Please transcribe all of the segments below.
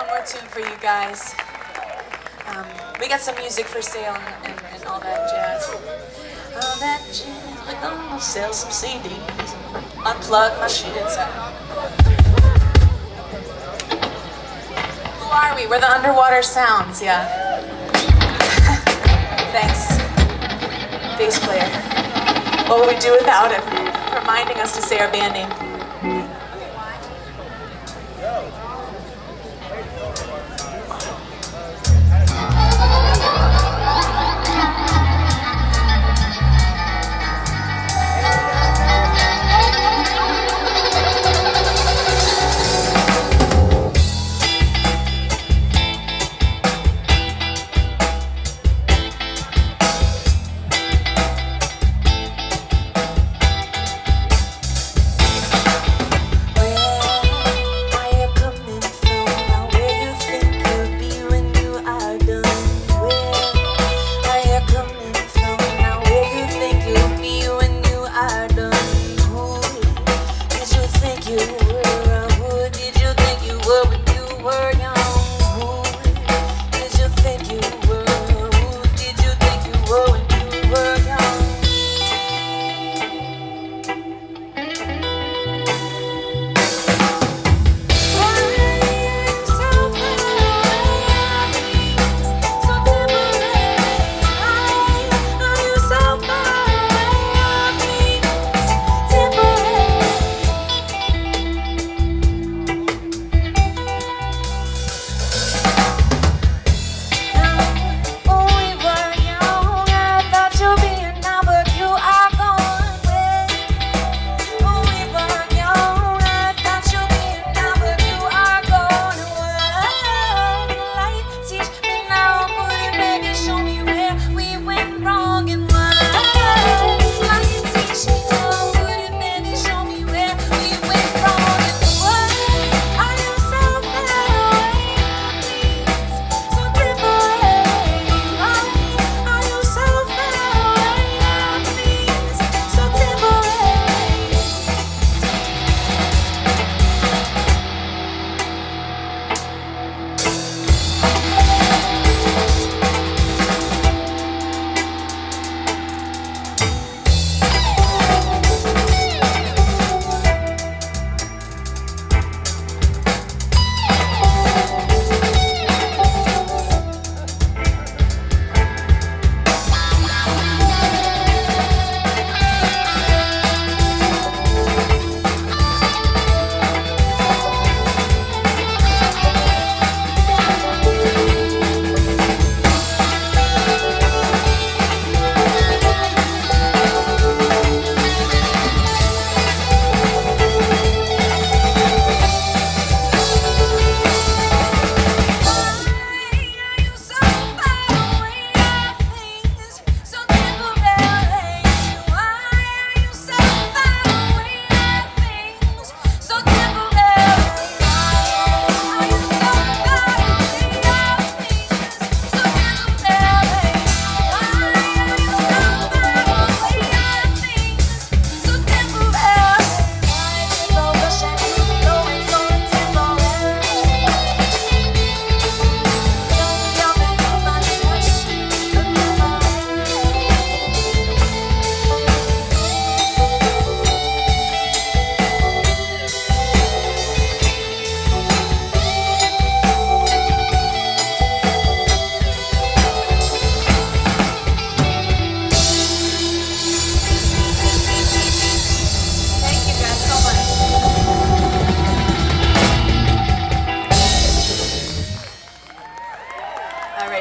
one more tune for you guys. We got some music for sale and all that jazz. All that jazz, we're gonna sell some CDs, unplug my shit inside. Who are we? We're the Underwater Sounds, yeah. Thanks, bass player. What would we do without him? Reminding us to say our band name.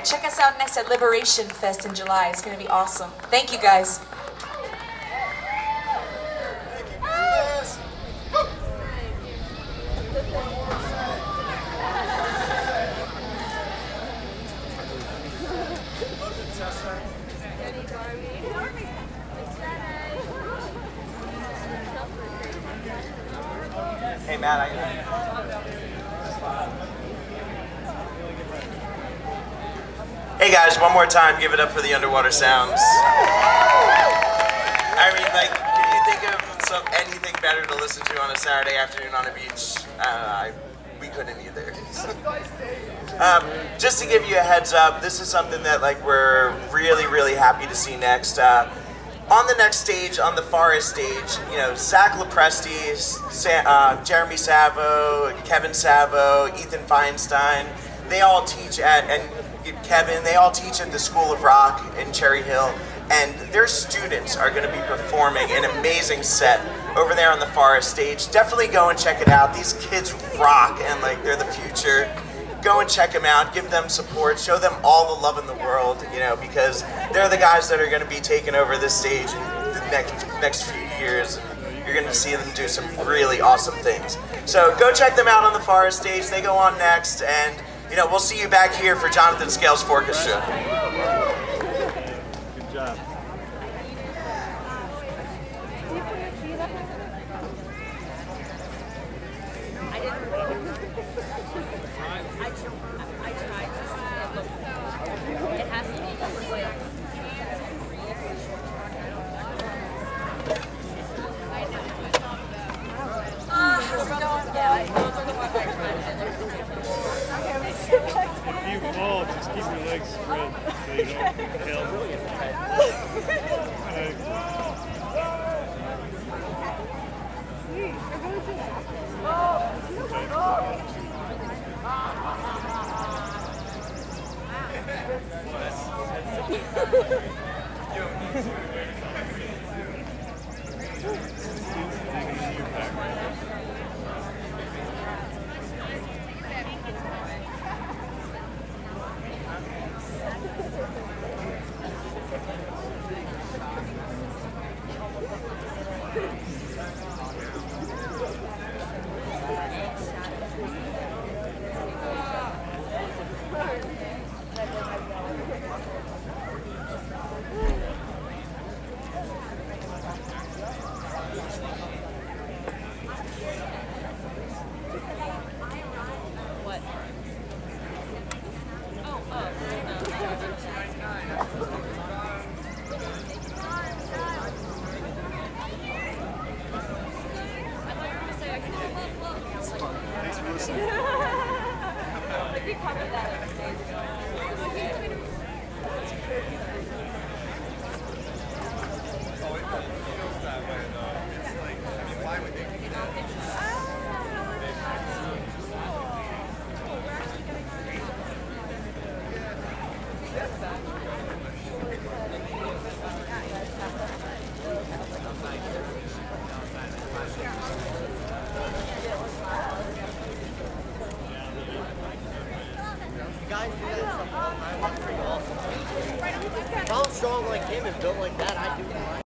Check us out next at Liberation Fest in July. It's going to be awesome. Thank you, guys. Hey, Matt, Hey guys, one more time, give it up for the Underwater Sounds. I mean, like, can you think of anything better to listen to on a Saturday afternoon on a beach? we couldn't either. Just to give you a heads up, this is something that like we're really happy to see next. On the next stage, on the Forest stage, you know, Zach Lopresti, Jeremy Savo, Kevin Savo, Ethan Feinstein, they all teach and Kevin, they all teach at the School of Rock in Cherry Hill, and their students are going to be performing an amazing set over there on the Forest stage. Definitely go and check it out. These kids rock, and like they're the future. Go and check them out, give them support, show them all the love in the world, you know, because they're the guys that are going to be taking over this stage in the next few years. You're going to see them do some really awesome things. So go check them out on the Forest stage. They go on next, and you know, we'll see you back here for Jonathan Scales' Orchestra. Good job. If you fall, just keep your legs spread so you don't help. Guys do that stuff all the time. That's pretty awesome. If I'm strong like him and built like that, I do that.